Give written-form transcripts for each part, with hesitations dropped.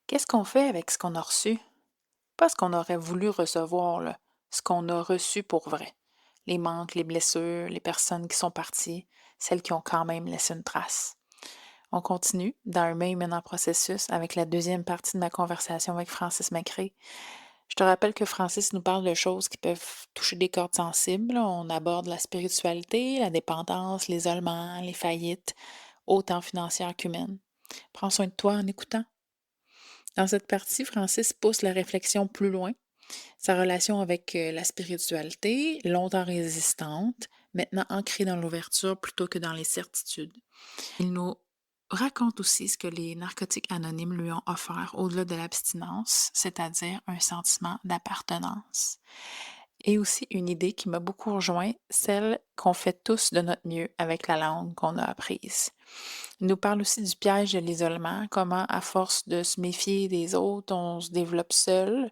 Qu'est-ce qu'on fait avec ce qu'on a reçu? Pas ce qu'on aurait voulu recevoir, là, ce qu'on a reçu pour vrai. Les manques, les blessures, les personnes qui sont parties, celles qui ont quand même laissé une trace. On continue dans un maintenant processus avec la deuxième partie de ma conversation avec Francis Macré. Je te rappelle que Francis nous parle de choses qui peuvent toucher des cordes sensibles. On aborde la spiritualité, la dépendance, l'isolement, les faillites, autant financières qu'humaines. Prends soin de toi en écoutant. Dans cette partie, Francis pousse la réflexion plus loin. Sa relation avec la spiritualité, longtemps résistante, maintenant ancrée dans l'ouverture plutôt que dans les certitudes. Il nous raconte aussi ce que les narcotiques anonymes lui ont offert au-delà de l'abstinence, c'est-à-dire un sentiment d'appartenance. Et aussi une idée qui m'a beaucoup rejoint, celle qu'on fait tous de notre mieux avec la langue qu'on a apprise. Il nous parle aussi du piège de l'isolement, comment à force de se méfier des autres, on se développe seul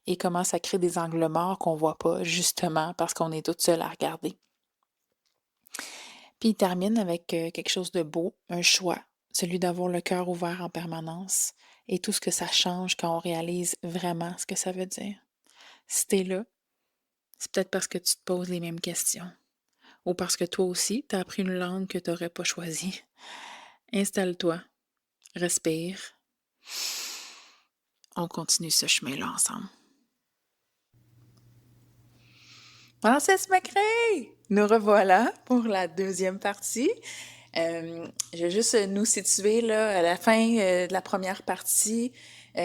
et comment ça crée des angles morts qu'on voit pas, justement parce qu'on est toutes seules à regarder. Puis il termine avec quelque chose de beau, un choix, celui d'avoir le cœur ouvert en permanence et tout ce que ça change quand on réalise vraiment ce que ça veut dire. Si t'es là, c'est peut-être parce que tu te poses les mêmes questions ou parce que toi aussi, tu as appris une langue que tu n'aurais pas choisie. Installe-toi, respire. On continue ce chemin-là ensemble. Princesse Macré! Nous revoilà pour la deuxième partie. Je vais juste nous situer là, à la fin de la première partie. Tu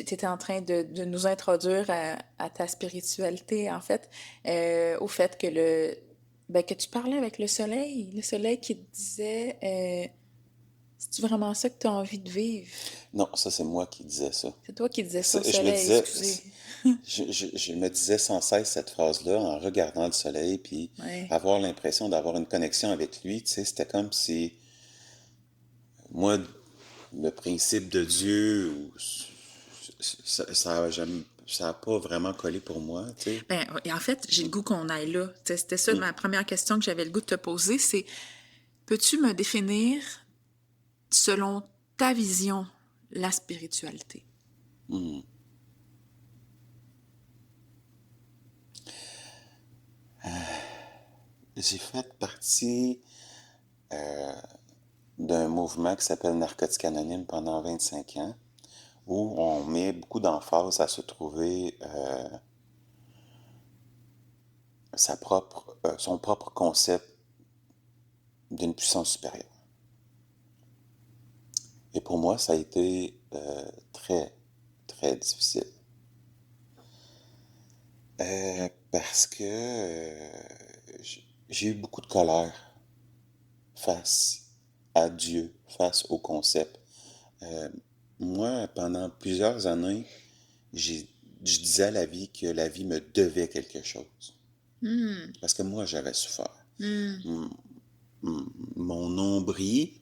étais en train de nous introduire à ta spiritualité, en fait, au fait que que tu parlais avec le soleil qui te disait, c'est-tu vraiment ça que tu as envie de vivre? Non, ça, c'est moi qui disais ça. C'est toi qui disais ça au Je me soleil, disais, excusez. je me disais sans cesse cette phrase-là en regardant le soleil, puis Ouais. avoir l'impression d'avoir une connexion avec lui. Tu sais, c'était comme si, moi, le principe de Dieu, ça a pas vraiment collé pour moi, tu sais. Ben, et en fait, j'ai le goût qu'on aille là. C'était ça ma première question que j'avais le goût de te poser, c'est peux-tu me définir, selon ta vision, la spiritualité? Hmm. J'ai fait partie d'un mouvement qui s'appelle Narcotique Anonyme pendant 25 ans, où on met beaucoup d'emphase à se trouver son propre concept d'une puissance supérieure. Et pour moi, ça a été très, très difficile. Parce que j'ai eu beaucoup de colère face à Dieu, face au concept. Euh, Moi, pendant plusieurs années, je disais à la vie que la vie me devait quelque chose. Hmm. Parce que moi, j'avais souffert. Hmm. M- Mon nombril,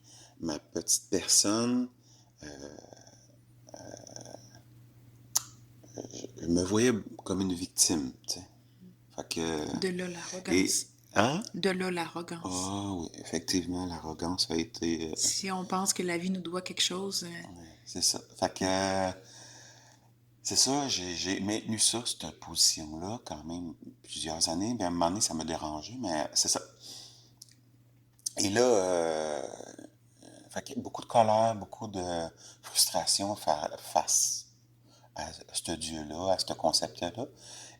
ma petite personne, je me voyais comme une victime, tu sais. Fait que... De là Et... l'arrogance. Hein? De là l'arrogance. Ah oui, effectivement, l'arrogance a été... Si on pense que la vie nous doit quelque chose, c'est ça. Fait que... c'est ça, j'ai maintenu ça, cette position-là, quand même, plusieurs années. Bien, à un moment donné, ça m'a dérangé, mais c'est ça. Et là, fait que beaucoup de colère, beaucoup de frustration face à ce Dieu-là, à ce concept-là.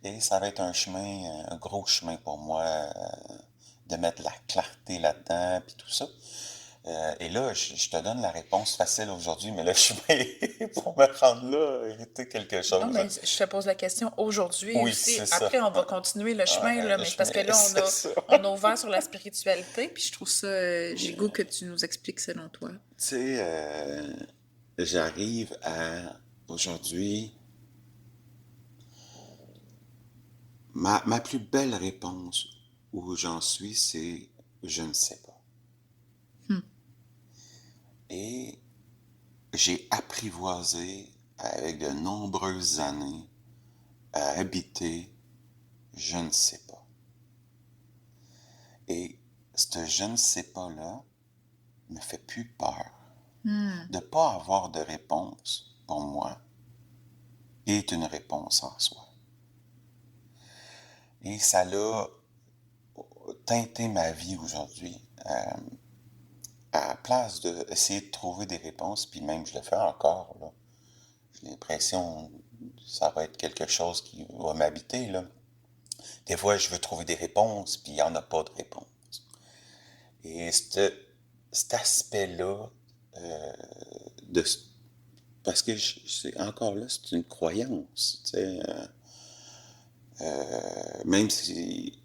Et ça va être un chemin, un gros chemin pour moi, de mettre la clarté là-dedans, puis tout ça. Et là, je te donne la réponse facile aujourd'hui, mais le chemin pour me rendre là a été quelque non, chose. mais je te pose la question aujourd'hui Oui, aussi. c'est ça. Après, on va continuer le chemin, là, Le mais c'est parce chemin, que là, c'est ça. on a ouvert sur la spiritualité, puis je trouve ça, j'ai le goût que tu nous expliques selon toi. Tu sais, j'arrive à aujourd'hui, ma plus belle réponse où j'en suis, c'est je ne sais pas. Hmm. Et j'ai apprivoisé avec de nombreuses années à habiter je ne sais pas. Et ce je ne sais pas là me fait plus peur Hmm. de ne pas avoir de réponse. pour moi, est une réponse en soi. Et ça l'a teinté ma vie aujourd'hui. À la place d'essayer de trouver des réponses, puis même je le fais encore, là. J'ai l'impression que ça va être quelque chose qui va m'habiter, là. Des fois, je veux trouver des réponses, puis il n'y en a pas de réponse. Et cet aspect-là, euh, de, parce que c'est encore là, c'est une croyance, tu sais, même si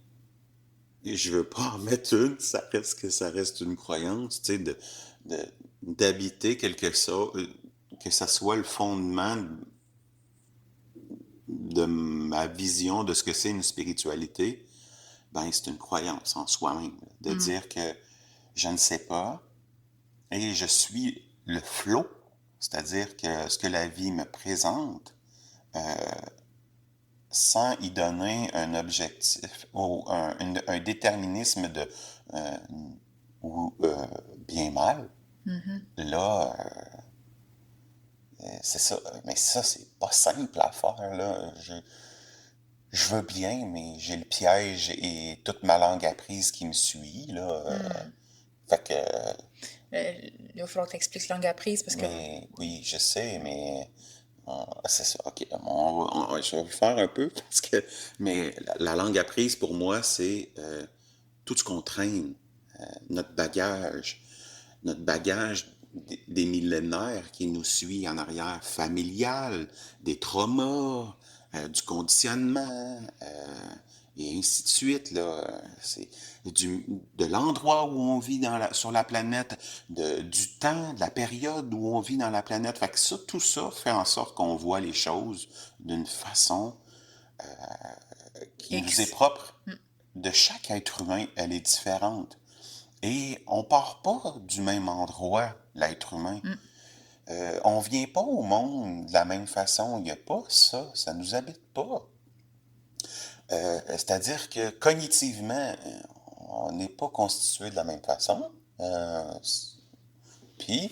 je veux pas en mettre une, ça reste une croyance, tu sais, de- d'habiter quelque chose, que ça soit le fondement de ma vision de ce que c'est une spiritualité, ben c'est une croyance en soi-même, de Mm. dire que je ne sais pas et je suis le flot, c'est-à-dire que ce que la vie me présente, sans y donner un objectif ou un déterminisme de euh, ou bien-mal, Mhm. là, c'est ça. Mais ça, c'est pas simple à faire, là. Je veux bien, mais j'ai le piège et toute ma langue apprise qui me suit, là. Mm. Fait que, Il va falloir que tu expliques langue apprise parce que. mais oui, je sais, mais c'est ça. Ok, je vais le faire un peu parce que, mais la langue apprise pour moi, c'est tout ce qu'on traîne, notre bagage des millénaires qui nous suit en arrière, familial, des traumas, du conditionnement, et ainsi de suite. Là. C'est de l'endroit où on vit sur la planète, du temps, de la période où on vit dans la planète. Fait que ça, tout ça fait en sorte qu'on voit les choses d'une façon qui nous est X. propre. Mm. De chaque être humain, elle est différente. Et on part pas du même endroit, l'être humain. Mm. On vient pas au monde de la même façon. Il n'y a pas ça. Ça nous habite pas. C'est-à-dire que cognitivement, on n'est pas constitué de la même façon. Puis,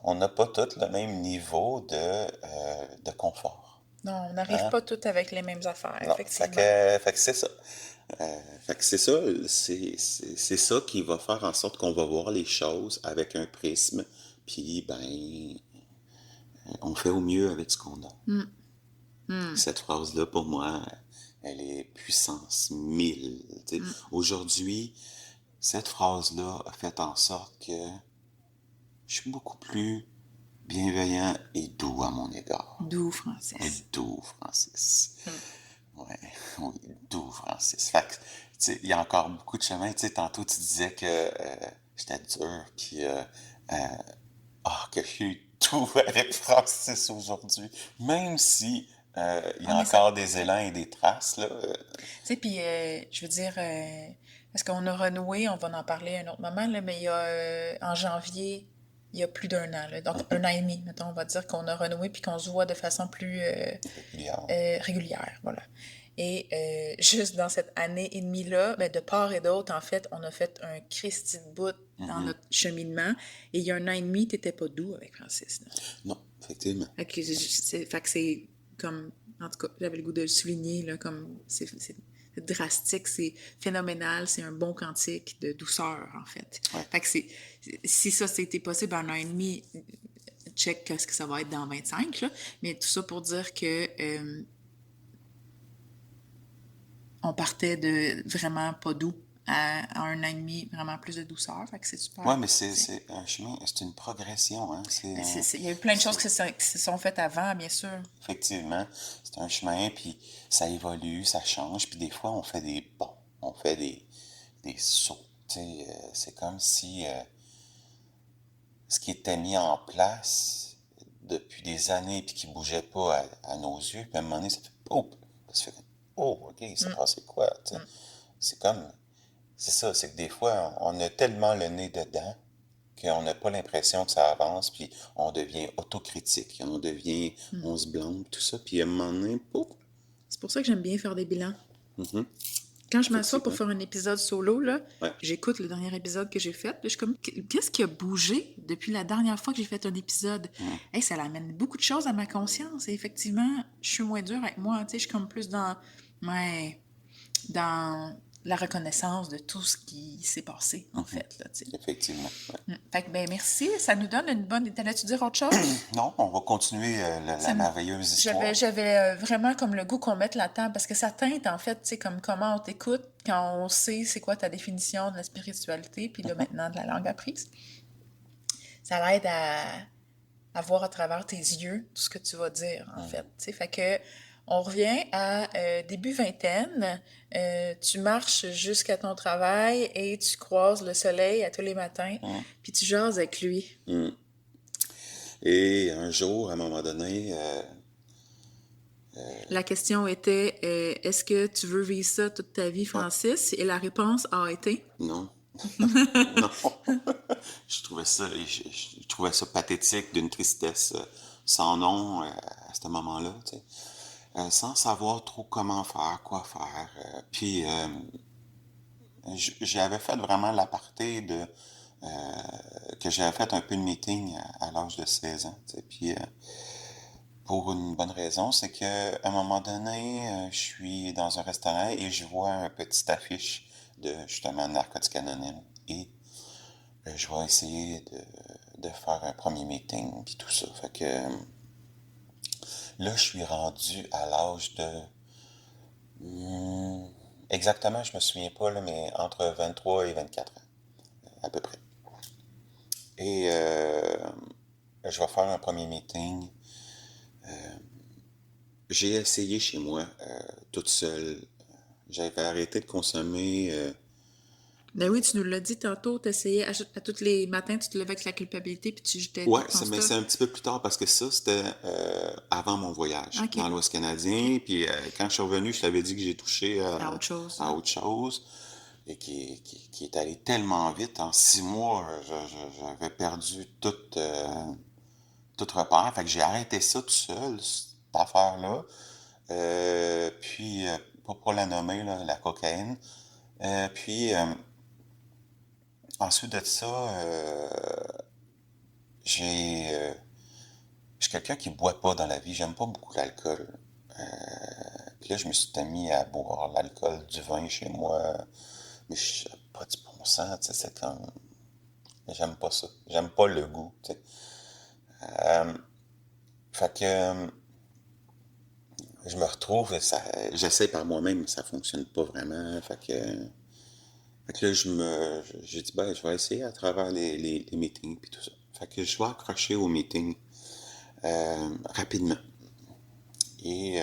on n'a pas tous le même niveau de confort. Non, on n'arrive Hein? pas toutes avec les mêmes affaires, Non, effectivement. fait que c'est ça. Fait que c'est ça, c'est ça qui va faire en sorte qu'on va voir les choses avec un prisme, puis ben, on fait au mieux avec ce qu'on a. Mm. Mm. Cette phrase-là, pour moi, elle est puissance 1000. Tu sais. Mm. Aujourd'hui, cette phrase-là a fait en sorte que je suis beaucoup plus bienveillant et doux à mon égard. D'où Oui, Francis. doux, Francis. Mm. Ouais, oui, doux, Francis. Fait que, tu sais, il y a encore beaucoup de chemin. Tu sais, tantôt, tu disais que j'étais dur, puis que je suis doux avec Francis aujourd'hui. Même si il y Ah, a mais ça. encore des élans et des traces, là. Tu sais, puis je veux dire, parce qu'on a renoué, on va en parler à un autre moment, là, mais il y a, en janvier, il y a plus d'un an, là, donc un an et demi, mettons, on va dire qu'on a renoué puis qu'on se voit de façon plus Régulièrement. régulière, voilà. Et juste dans cette année et demie-là, ben, de part et d'autre, en fait, on a fait un Christy de bout dans Mhm. notre cheminement. Et il y a un an et demi, t'étais pas doux avec Francis, là. Non, effectivement. Fait que c'est comme, en tout cas, j'avais le goût de le souligner, là, comme c'est drastique, c'est phénoménal, c'est un bon quantique de douceur, en fait. Ouais. Fait que si ça c'était possible en un an et demi, check ce que ça va être dans 25, là. Mais tout ça pour dire que on partait de vraiment pas doux à un an et demi, vraiment plus de douceur, fait que c'est Ouais, super. mais c'est un chemin, c'est une progression, hein. Il y a eu plein de choses C'est- qui se sont faites avant, bien sûr. effectivement, c'est un chemin, puis ça évolue, ça change, puis des fois, on fait des bons, on fait des sauts. Tu sais, c'est comme si ce qui était mis en place depuis des années puis qui bougeait pas à nos yeux, puis à un moment donné, ça fait oh, ça fait oh, ok, ça Mm, passait quoi, tu sais. mm. C'est comme, c'est ça, c'est que des fois, on a tellement le nez dedans qu'on n'a pas l'impression que ça avance, puis on devient autocritique, on se blâme, tout ça, puis à un moment donné, pouf, C'est pour ça que j'aime bien faire des bilans. mhm, Quand je m'assois pour effectivement. faire un épisode solo, là, Ouais. j'écoute le dernier épisode que j'ai fait, puis je suis comme, qu'est-ce qui a bougé depuis la dernière fois que j'ai fait un épisode? Mm. Hey, ça amène beaucoup de choses à ma conscience, et effectivement, je suis moins dure avec moi, tu sais, je suis comme plus ouais, dans la reconnaissance de tout ce qui s'est passé, en Mhm. fait, là, tu sais. Effectivement. Ouais. Fait que, ben, merci, ça nous donne une bonne... T'allais-tu dire autre chose? Non, on va continuer Ça la me- merveilleuse J'avais, histoire. j'avais euh, vraiment comme le goût qu'on mette la table parce que ça teinte en fait, tu sais, comme comment on t'écoute quand on sait c'est quoi ta définition de la spiritualité, puis là Mhm. maintenant de la langue apprise. Ça l'aide à voir à travers tes yeux tout ce que tu vas dire en fait. Mhm. Tu sais, fait que on revient à début vingtaine, tu marches jusqu'à ton travail et tu croises le soleil à tous les matins, Mhm. puis tu jases avec lui. Mhm. Et un jour, à un moment donné, La question était est-ce que tu veux vivre ça toute ta vie, ouais, Francis? Et la réponse a été non, non. Je trouvais ça pathétique, d'une tristesse sans nom à ce moment-là, tu sais. Sans savoir trop comment faire, quoi faire. Puis j'avais fait vraiment l'aparté que j'avais fait un peu de meeting à l'âge de 16 ans, tu sais. Puis pour une bonne raison, c'est que à un moment donné, je suis dans un restaurant et je vois un petit affiche de justement Narcotiques Anonymes. Et je vais essayer de faire un premier meeting puis tout ça. Fait que là, je suis rendu à l'âge de hmm, exactement, je me souviens pas là, mais entre 23 et 24 ans, à peu près. Et je vais faire un premier meeting. J'ai essayé chez moi, toute seule. J'avais arrêté de consommer. Ben oui, tu nous l'as dit tantôt, t'essayais à tous les matins, tu te levais avec la culpabilité puis tu jetais Ouais, tout ton mais c'est stuff. un petit peu plus tard parce que ça, c'était avant mon voyage OK. dans l'Ouest OK. canadien. Puis quand je suis revenu, je t'avais dit que j'ai touché À autre chose, à ouais. autre chose et qui est allé tellement vite. En 6 mois, j'avais perdu tout repère. Fait que j'ai arrêté ça tout seul, cette affaire-là. Puis, pas pour la nommer, là, la cocaïne. Puis, ensuite de ça, j'ai... je suis quelqu'un qui boit pas dans la vie. J'aime pas beaucoup l'alcool. Puis là, je me suis mis à boire l'alcool, du vin chez moi. Mais je pas du bon sens, tu sais, c'est comme... J'aime pas ça. J'aime pas le goût, tu sais. Euh, fait que je me retrouve, ça, j'essaie par moi-même, mais ça fonctionne pas vraiment. Fait que là, j'ai dit, ben, je vais essayer à travers les meetings puis tout ça. Fait que je vais accrocher au meeting rapidement. Et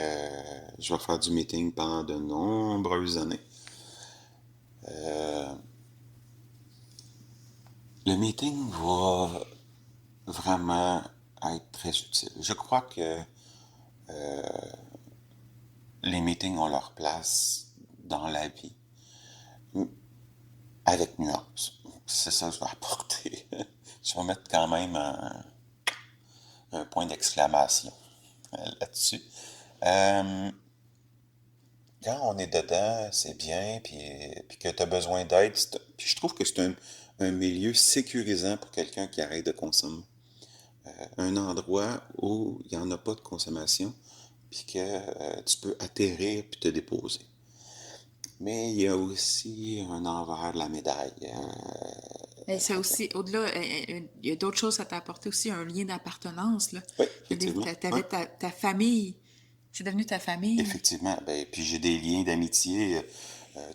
je vais faire du meeting pendant de nombreuses années. Euh, le meeting va vraiment être très utile. Je crois que les meetings ont leur place dans la vie, avec nuance. C'est ça que je vais apporter. Je vais mettre quand même un point d'exclamation là-dessus. Euh, Quand on est dedans, c'est bien, puis que tu as besoin d'aide, puis je trouve que c'est un milieu sécurisant pour quelqu'un qui arrête de consommer. Un endroit où il n'y en a pas de consommation, puis que tu peux atterrir puis te déposer. Mais il y a aussi un envers de la médaille. Et ça Fait que, aussi, au-delà, il y a d'autres choses, ça t'a apporté aussi un lien d'appartenance, là. oui, effectivement. Ouais, T'avais ta famille. C'est devenu ta famille. effectivement. Ben, puis j'ai des liens d'amitié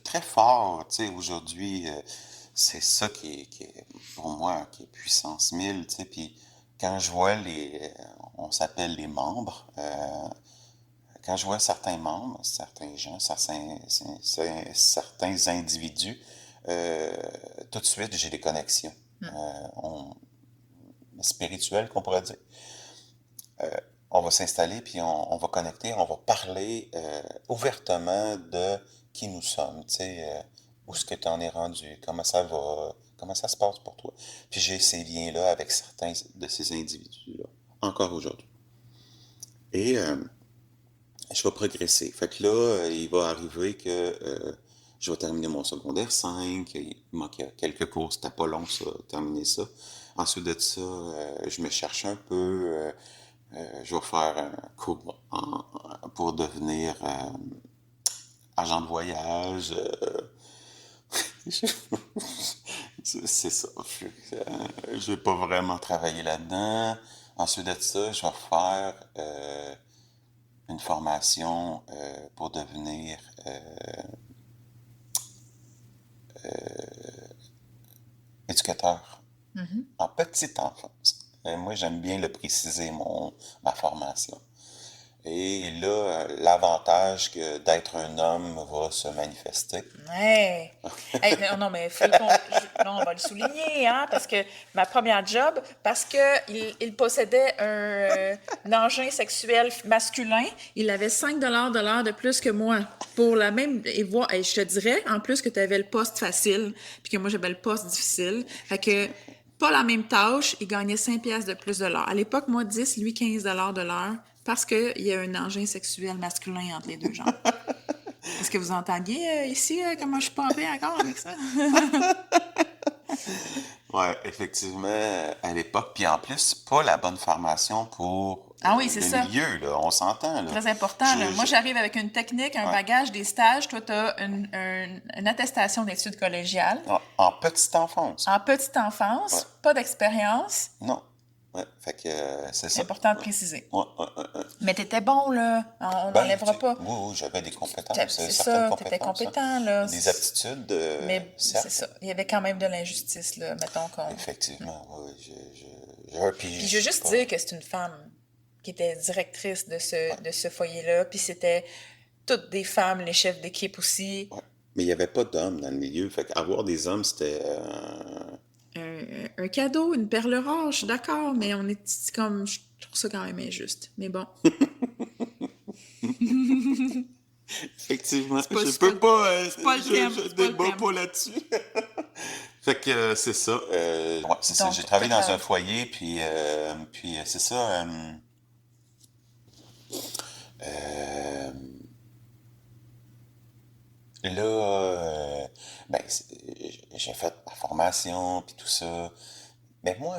très forts. Tu sais, aujourd'hui, c'est ça qui est, pour moi, qui est puissance 1000. Tu sais, puis quand je vois on s'appelle les membres, quand je vois certains membres, certains gens, certains individus, euh, tout de suite, j'ai des connexions spirituelles, qu'on pourrait dire. On va s'installer, puis on va connecter, on va parler ouvertement de qui nous sommes, tu sais, où est-ce que tu en es rendu, comment ça va, comment ça se passe pour toi. Puis j'ai ces liens-là avec certains de ces individus-là, encore aujourd'hui. Et je vais progresser. Fait que là, il va arriver que je vais terminer mon secondaire 5. Il manquait quelques cours, c'était pas long ça, terminer ça. Ensuite de ça, je me cherche un peu. Je vais faire un cours pour devenir agent de voyage. C'est ça. Je vais pas vraiment travailler là-dedans. Ensuite de ça, je vais faire une formation pour devenir éducateur Mhm. en petite enfance. Moi, j'aime bien le préciser, ma formation. Et là, l'avantage que d'être un homme va se manifester. Ouais. Hey, non, non, mais non, on va le souligner, hein, parce que ma première job, parce que il possédait un engin sexuel masculin, il avait 5 $ de l'heure de plus que moi. Pour la même. Et je te dirais, en plus, que tu avais le poste facile, puis que moi, j'avais le poste difficile. Fait que, pas la même tâche, il gagnait 5 piastres de plus de l'heure. À l'époque, moi, 10, lui, 15 $ de l'heure, parce qu'il y a un engin sexuel masculin entre les deux genres. Est-ce que vous entendiez ici comment je suis pas en paix encore avec ça? Ouais, effectivement, à l'époque. Puis en plus, pas la bonne formation pour Ah oui, c'est le ça. milieu, là. On s'entend, là. Très important. Là. Moi, j'arrive avec une technique, un Ouais. bagage, des stages. Toi, tu as une attestation d'études collégiales. En petite enfance. En petite Ouais. enfance, pas d'expérience. Non. Ouais, fait que c'est C'est ça. important de préciser. Ouais. Mais t'étais bon, là. On Ben, n'enlèvera pas. oui, j'avais des compétences, C'est certaines ça, t'étais compétences, hein. compétent, là. Des aptitudes, Mais c'est certes. ça. Il y avait quand même de l'injustice, là, mettons qu'on. Effectivement, oui. Puis je veux juste dire que c'est une femme qui était directrice de ce foyer-là, puis c'était toutes des femmes, les chefs d'équipe aussi. Ouais. Mais il n'y avait pas d'hommes dans le milieu. Fait qu'avoir des hommes, c'était... Un cadeau, une perle rare, je suis d'accord, mais on est comme. Je trouve ça quand même injuste. Mais bon. Effectivement, C'est pas le thème. je C'est pas le débat thème. pas là-dessus. Fait que c'est ça. Ouais, c'est ça. Donc, J'ai travaillé dans t'as- un foyer, puis c'est ça. Euh, là, ben, j'ai fait ma formation, puis tout ça. Mais moi,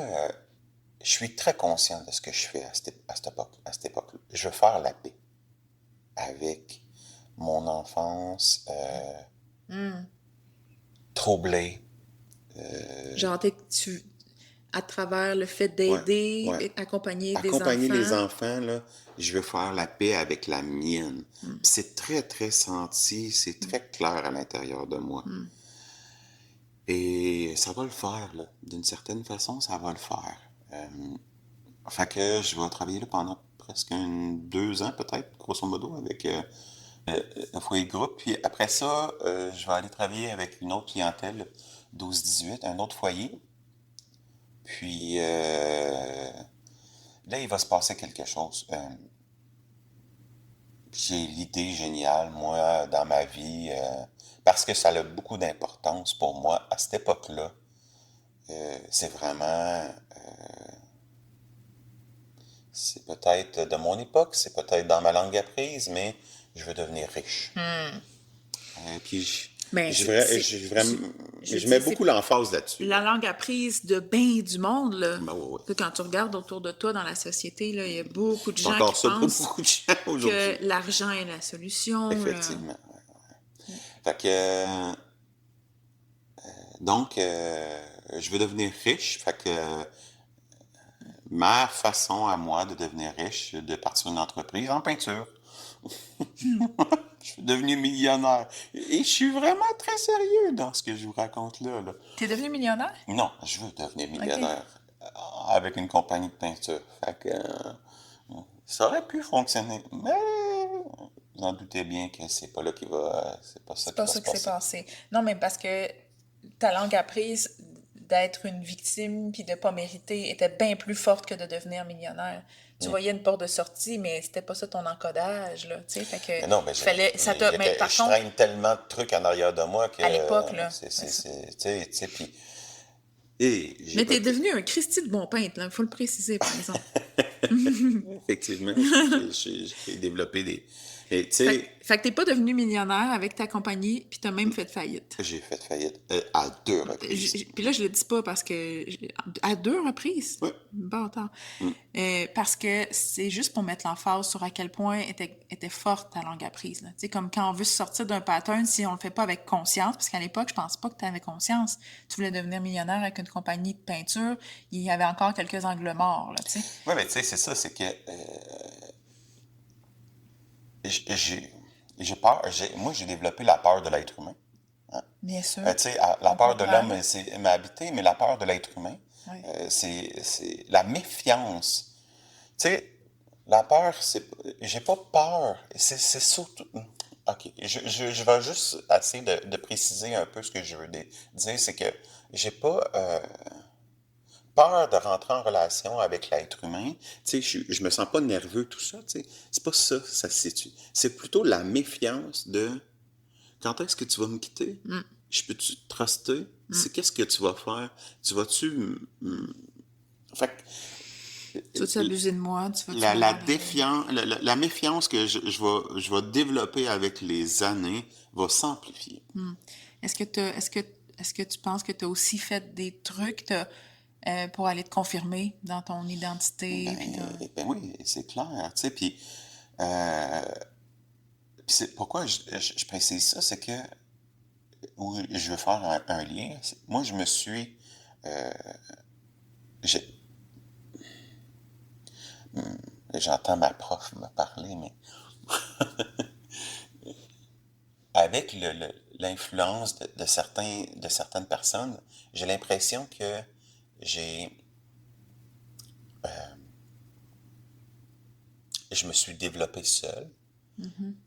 je suis très conscient de ce que je fais à cette époque-là. Je veux faire la paix avec mon enfance troublée. Genre, à travers le fait Ouais, d'aider, ouais. accompagner des Accompagner les enfants. enfants, là, je veux faire la paix avec la mienne. Puis c'est très, très senti, c'est très clair à l'intérieur de moi. Et ça va le faire, là. D'une certaine façon, ça va le faire. Fait que je vais travailler là pendant presque 2 ans, peut-être, grosso modo, avec un foyer de groupe. Puis après ça, je vais aller travailler avec une autre clientèle, 12-18, un autre foyer. Puis là, il va se passer quelque chose. J'ai l'idée géniale, moi, dans ma vie, parce que ça a beaucoup d'importance pour moi à cette époque-là. C'est vraiment... c'est peut-être de mon époque, c'est peut-être dans ma langue apprise, mais je veux devenir riche. Puis Mais je mets beaucoup l'emphase là-dessus. la langue apprise de bien du monde, là. Ben oui. Quand tu regardes autour de toi dans la société, là, il y a beaucoup de gens Encore qui ça pour pensent beaucoup de gens aujourd'hui. que l'argent est la solution. Effectivement. Ouais. Fait que donc je veux devenir riche. Fait que ma façon à moi de devenir riche, c'est de partir une entreprise en peinture. Je suis devenu millionnaire. Et je suis vraiment très sérieux dans ce que je vous raconte là. T'es devenu millionnaire? Non, je veux devenir millionnaire avec une compagnie de peinture. Fait que ça aurait pu fonctionner, mais vous en doutez bien que c'est pas là qui va, c'est pas ça C'est qui pas va ça se qui s'est passer. passé. Non, mais parce que ta langue apprise d'être une victime puis de pas mériter était bien plus forte que de devenir millionnaire. Tu voyais une porte de sortie, mais c'était pas ça ton encodage, là, tu sais, fait que Mais non, mais mais par je contre, traîne tellement de trucs en arrière de moi que à l'époque, là, tu c'est ça. sais, puis et Mais t'es devenu un Christy de bon peintre, là, faut le préciser, par exemple. effectivement, j'ai développé Et tu Fait, sais, fait que t'es pas devenu millionnaire avec ta compagnie, puis t'as même fait faillite. j'ai fait faillite à 2 reprises. Puis là, je le dis pas parce que... À 2 reprises? Oui. Bâtard. Mm. Parce que c'est juste pour mettre l'emphase sur à quel point était forte ta langue apprise. Tu sais, comme quand on veut se sortir d'un pattern, si on le fait pas avec conscience, parce qu'à l'époque, je pense pas que tu avais conscience. Tu voulais devenir millionnaire avec une compagnie de peinture, il y avait encore quelques angles morts, là, tu sais. Oui, mais tu sais, c'est ça, c'est que j'ai peur. Moi, j'ai développé la peur de l'être humain. Hein. Bien sûr. Tu sais, la On peut peur de croire. l'homme, m'a habité, mais la peur de l'être humain, Oui. c'est la méfiance. Tu sais, la peur, c'est. J'ai pas peur. C'est surtout. OK. Je vais juste essayer de préciser un peu ce que je veux dire. C'est que j'ai pas peur de rentrer en relation avec l'être humain. Tu sais, je me sens pas nerveux, tout ça. Tu sais, c'est pas ça, ça se situe. C'est plutôt la méfiance de quand est-ce que tu vas me quitter? Je peux-tu te truster? C'est qu'est-ce que tu vas faire? Tu vas-tu. Fait Tu vas-tu que abuser de moi? Tu vas-tu la, la, m'abandonner? défiance, la méfiance que je vais développer avec les années va s'amplifier. Est-ce que est-ce que tu penses que tu as aussi fait des trucs pour aller te confirmer dans ton identité? Puis Ben oui, c'est clair. Tu sais, puis c'est pourquoi je précise ça, c'est que où je veux faire un lien. Moi, je me suis. euh, j'ai- J'entends ma prof me parler, mais avec l'influence de certaines personnes, j'ai l'impression que j'ai, je me suis développé seul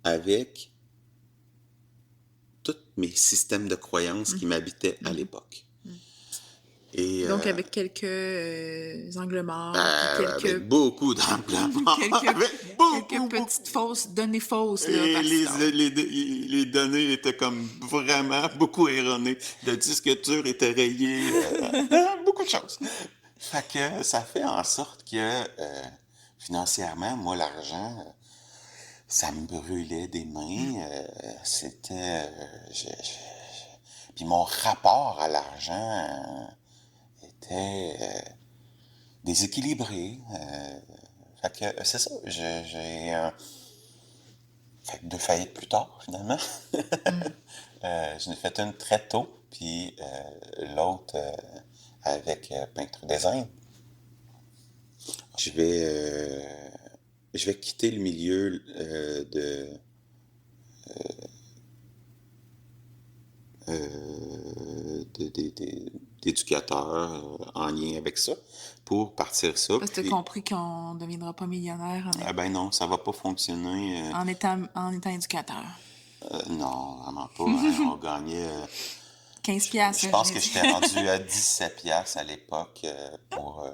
avec tous mes systèmes de croyances qui m'habitaient à l'époque. Et donc avec quelques angles morts, puis avec beaucoup d'amplement, quelques, avec quelques beaucoup. petites fausses données fausses là, Et parce que les données étaient comme vraiment beaucoup erronées. Le disque dur était rayé, beaucoup de choses. Fait que ça fait en sorte que financièrement, moi, l'argent, ça me brûlait des mains. C'était. Puis mon rapport à l'argent était déséquilibré. Fait que c'est ça. J'ai fait que 2 faillites plus tard, finalement. J'en ai fait une très tôt, puis l'autre avec peintre design. Je vais, euh, je vais quitter le milieu d'éducateur en lien avec ça pour partir ça. parce que tu as Puis, compris qu'on ne deviendra pas millionnaire ben non, ça va pas fonctionner. en étant éducateur. Non, vraiment pas. Hein. On gagnait. 15 Je piastres, je pense l'ai que dit. j'étais rendu à 17 piastres à l'époque pour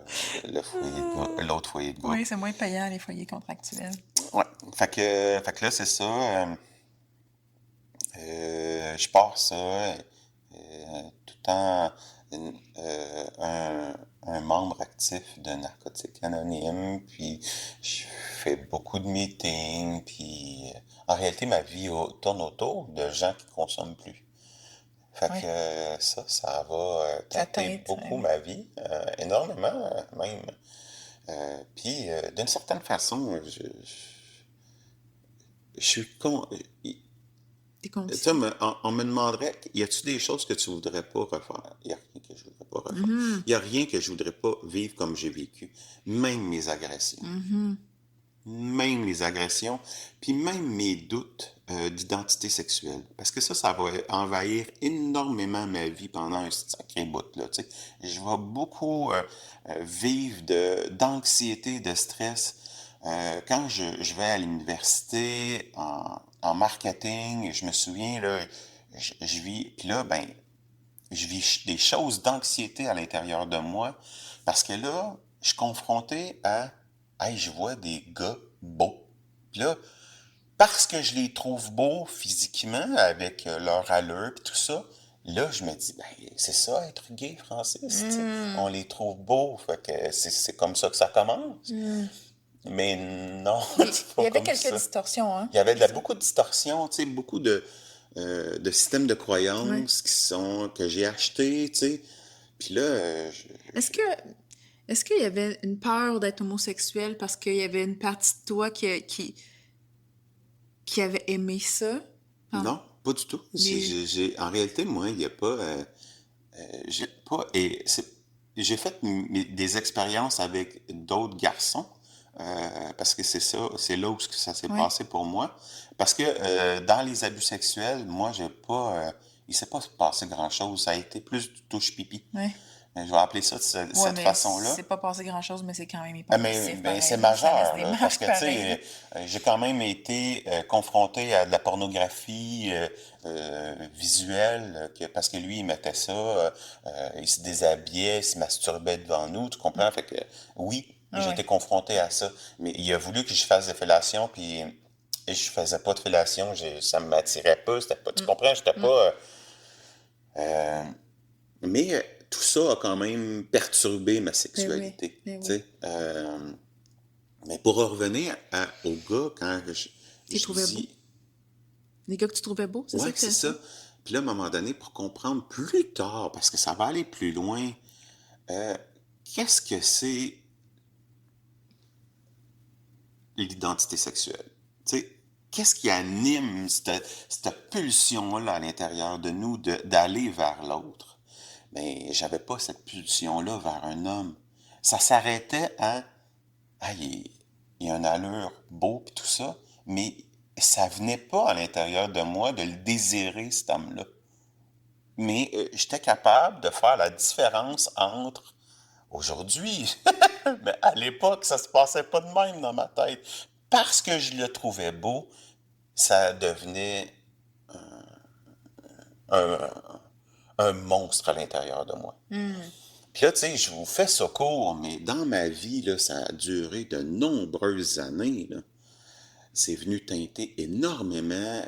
l'autre foyer de Oui, groupe. c'est moins payant les foyers contractuels. Ouais. Fait que là, c'est ça. Je pars ça tout en un membre actif de Narcotiques Anonymes, puis je fais beaucoup de meetings, puis en réalité, ma vie tourne autour de gens qui consomment plus. Fait Oui, que ça va ça teinter teinte. beaucoup Oui. ma vie, énormément même. Puis d'une certaine façon, je suis con. T'es Tu sais, conscient. on me demanderait, y a-tu des choses que tu voudrais pas refaire? Il y a rien que je voudrais pas refaire. Mhm. Il y a rien que je voudrais pas vivre comme j'ai vécu. Même mes agressions. Mhm. Même les agressions, puis même mes doutes d'identité sexuelle. Parce que ça va envahir énormément ma vie pendant un sacré bout, là, tu sais. Je vais beaucoup vivre d'anxiété, de stress. Quand je vais à l'université en marketing, je me souviens, là, je vis, puis là, ben, je vis des choses d'anxiété à l'intérieur de moi parce que là, je suis confronté à, hey, je vois des gars beaux. Puis là, parce que je les trouve beaux physiquement avec leur allure et tout ça, là, je me dis, ben, c'est ça être gay, Francis. Tu sais. On les trouve beaux, fait que c'est comme ça que ça commence. Mais non, Il c'est il pas y avait comme quelques ça. distorsions, hein? Il y avait C'est ça? beaucoup de distorsions, tu sais, beaucoup de systèmes de Ouais. croyances que j'ai achetés, tu sais. Puis là, Est-ce que est-ce qu'il y avait une peur d'être homosexuel parce qu'il y avait une partie de toi qui avait aimé ça? Pen- non, pas du tout. les... En réalité, moi, il n'y a pas, j'ai pas, et j'ai fait des expériences avec d'autres garçons, parce que c'est ça, c'est là où ça s'est Ouais, passé pour moi. Parce que dans les abus sexuels, moi, j'ai pas, il s'est pas passé grand-chose. Ça a été plus du touche-pipi. ouais. Je vais appeler ça de Ouais, cette mais façon-là. c'est pas passé grand-chose, mais c'est quand même Ah, hyper passif, mais c'est pareil, là. Ça reste majeur, des là, parce marques que, tu sais, pareilles. j'ai quand même été confronté à de la pornographie visuelle, parce que lui, il mettait ça, il se déshabillait, il se masturbait devant nous, tu comprends? Fait que, oui, Ah j'ai ouais. été confronté à ça, mais il a voulu que je fasse des fellations, puis et je faisais pas de fellation, ça m'attirait pas, c'était pas, tu Mm, comprends? J'étais mm. pas... euh, mais tout ça a quand même perturbé ma Ben oui, sexualité, ben tu oui. sais. Mais pour revenir au gars, Tu les je trouvais beaux? dis, Les gars que tu trouvais beaux, c'est ça ouais, que c'est t'as... ça. Ouais. Puis là, à un moment donné, pour comprendre plus tard, parce que ça va aller plus loin, euh, qu'est-ce que c'est l'identité sexuelle? Tu sais, qu'est-ce qui anime cette pulsion-là à l'intérieur de nous d'aller vers l'autre? Mais j'avais pas cette pulsion-là vers un homme. Ça s'arrêtait à ah, il a une allure beau pis tout ça, mais ça venait pas à l'intérieur de moi de le désirer, cet homme-là. Mais j'étais capable de faire la différence entre aujourd'hui, mais à l'époque, ça se passait pas de même dans ma tête. Parce que je le trouvais beau, ça devenait un, un monstre à l'intérieur de moi. Hmm. Puis là, tu sais, je vous fais ça court, mais dans ma vie, là, ça a duré de nombreuses années, là. C'est venu teinter énormément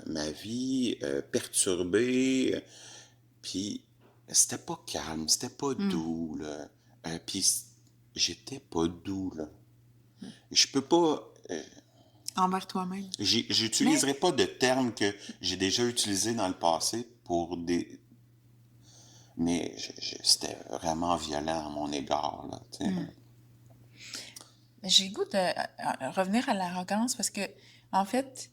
ma vie, perturber. Puis c'était pas calme, c'était pas Hmm. doux, là. Puis j'étais pas doux, là. Je peux pas. Envers toi-même. Mais, J'utiliserai pas de termes que j'ai déjà utilisés dans le passé pour des. Mais c'était vraiment violent à mon égard, là. Tu sais. hmm. J'ai le goût de revenir à l'arrogance parce que, en fait,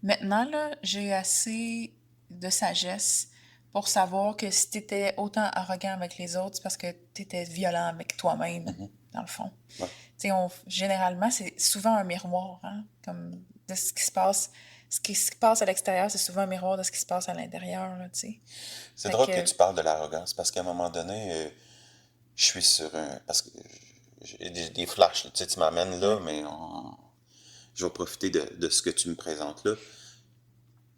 maintenant, là, j'ai assez de sagesse pour savoir que si t'étais autant arrogant avec les autres, c'est parce que t'étais violent avec toi-même, Mhm. dans le fond. Ouais. Tu sais, généralement, c'est souvent un miroir, hein, comme de ce qui se passe. Ce qui se passe à l'extérieur, c'est souvent un miroir de ce qui se passe à l'intérieur, là, tu sais. C'est Fait drôle que que, tu parles de l'arrogance parce qu'à un moment donné, je suis sur un. Parce que j'ai des flashs, là. Tu sais, tu m'amènes là, ouais. mais je vais profiter de ce que tu me présentes là.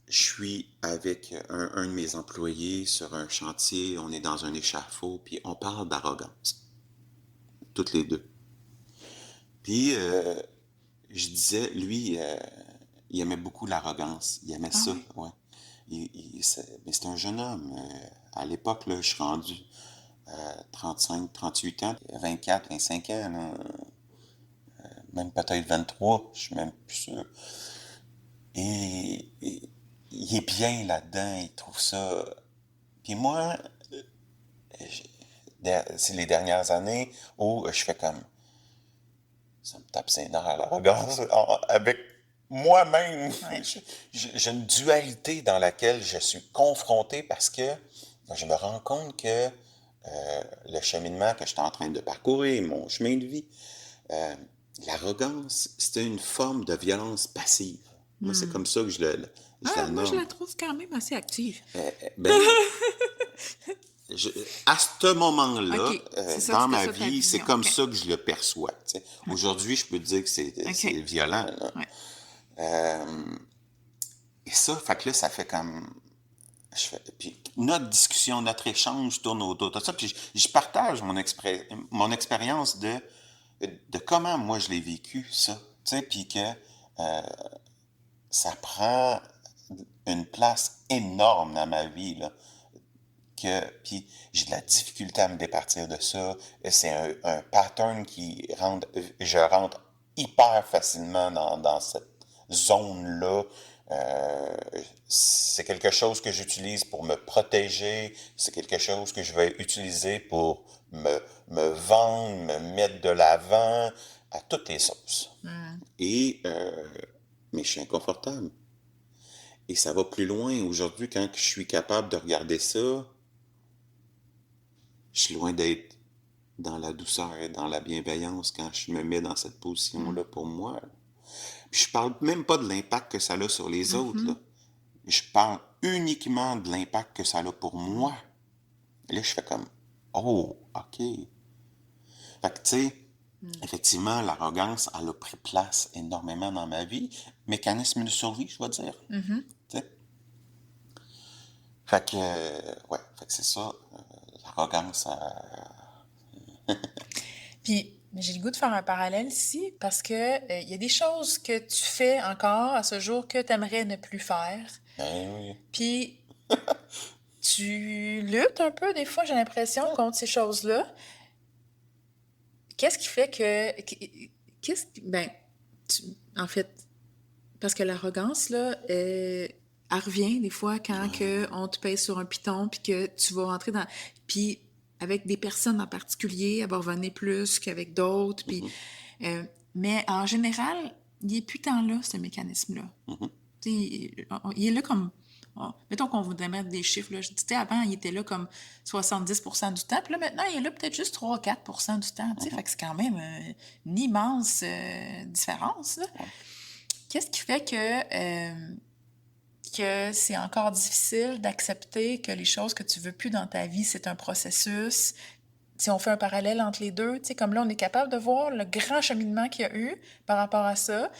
Je suis avec un de mes employés sur un chantier, on est dans un échafaud, puis on parle d'arrogance, toutes les deux. Puis je disais, lui, il aimait beaucoup l'arrogance, il aimait Ah ça, ouais. ouais. Mais c'est un jeune homme. À l'époque, là, je suis rendu 35, 38 ans, 24, 25 ans, là, même peut-être 23, je suis même plus sûr. Et il est bien là-dedans, il trouve ça. Puis moi, c'est les dernières années où je fais comme. Ça me tape ses nerfs, l'arrogance. Avec moi-même, Ouais. j'ai une dualité dans laquelle je suis confronté parce que je me rends compte que le cheminement que je suis en train de parcourir, mon chemin de vie, euh, l'arrogance, c'était une forme de violence passive. Moi, c'est Hmm. comme ça que je la Ah, moi, je nomme. la trouve quand même assez active. Ben, à ce moment-là, OK. C'est ça, dans c'était ma ça ta vie, c'est vision. comme OK. ça que je le perçois. Tu sais. Aujourd'hui, je peux te dire que c'est OK. violent, là. Ouais. Et ça, fait que là, ça fait comme. Puis notre discussion, notre échange tourne autour de ça. Puis je partage mon expérience de comment moi je l'ai vécu, ça. Tu sais, puis que ça prend une place énorme dans ma vie, là, puis j'ai de la difficulté à me départir de ça. C'est un pattern je rentre hyper facilement dans cette zone-là. Euh, c'est quelque chose que j'utilise pour me protéger, c'est quelque chose que je vais utiliser pour me vendre, me mettre de l'avant, à toutes les sauces. Et, mais je suis inconfortable. Et ça va plus loin. Aujourd'hui, quand je suis capable de regarder ça, je suis loin d'être dans la douceur et dans la bienveillance quand je me mets dans cette position-là pour moi. Puis je parle même pas de l'impact que ça a sur les autres, là. Je parle uniquement de l'impact que ça a pour moi. Et là, je fais comme, oh, OK. Fait que, tu sais, effectivement, l'arrogance, elle a pris place énormément dans ma vie. Mécanisme de survie, je vais dire. Tu sais. Fait que, ouais, fait que c'est ça. L'arrogance, Puis, j'ai le goût de faire un parallèle ici parce que il y a des choses que tu fais encore à ce jour que tu aimerais ne plus faire. ben oui. Puis, tu luttes un peu des fois, j'ai l'impression, contre ces choses-là. Qu'est-ce qui fait que... Ben, en fait, parce que l'arrogance, là, elle revient des fois quand on te pèse sur un piton puis que tu vas rentrer dans... Puis avec des personnes en particulier, elle va revenir plus qu'avec d'autres. Puis, mais en général, il n'est plus tant là, ce mécanisme-là. Il est là comme... Mettons qu'on voudrait mettre des chiffres. Là. Je disais avant, il était là comme 70% du temps. Puis là, maintenant, il est là peut-être juste 3-4% du temps. Fait que c'est quand même une immense différence. Là. Qu'est-ce qui fait que c'est encore difficile d'accepter que les choses que tu veux plus dans ta vie, c'est un processus? Si on fait un parallèle entre les deux, tu sais, comme là, on est capable de voir le grand cheminement qu'il y a eu par rapport à ça,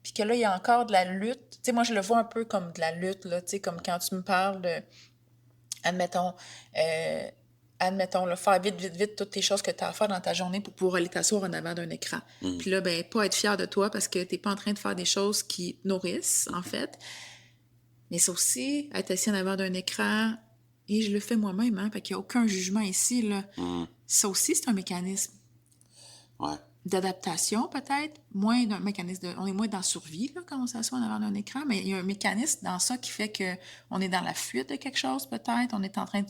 puis que là, il y a encore de la lutte. Tu sais, moi, je le vois un peu comme de la lutte, là, tu sais, comme quand tu me parles de, admettons, là, faire vite, vite, vite toutes les choses que tu as à faire dans ta journée pour pouvoir aller t'asseoir en avant d'un écran. Puis là, ben, pas être fier de toi parce que tu n'es pas en train de faire des choses qui nourrissent, en fait. Mais c'est aussi être assis en avant d'un écran, et je le fais moi-même, hein, fait qu'il n'y a aucun jugement ici, là. Ça aussi, c'est un mécanisme Ouais. d'adaptation, peut-être, moins d'un mécanisme on est moins dans la survie, là, quand on s'assoit en avant d'un écran, mais il y a un mécanisme dans ça qui fait qu'on est dans la fuite de quelque chose, peut-être, on est en train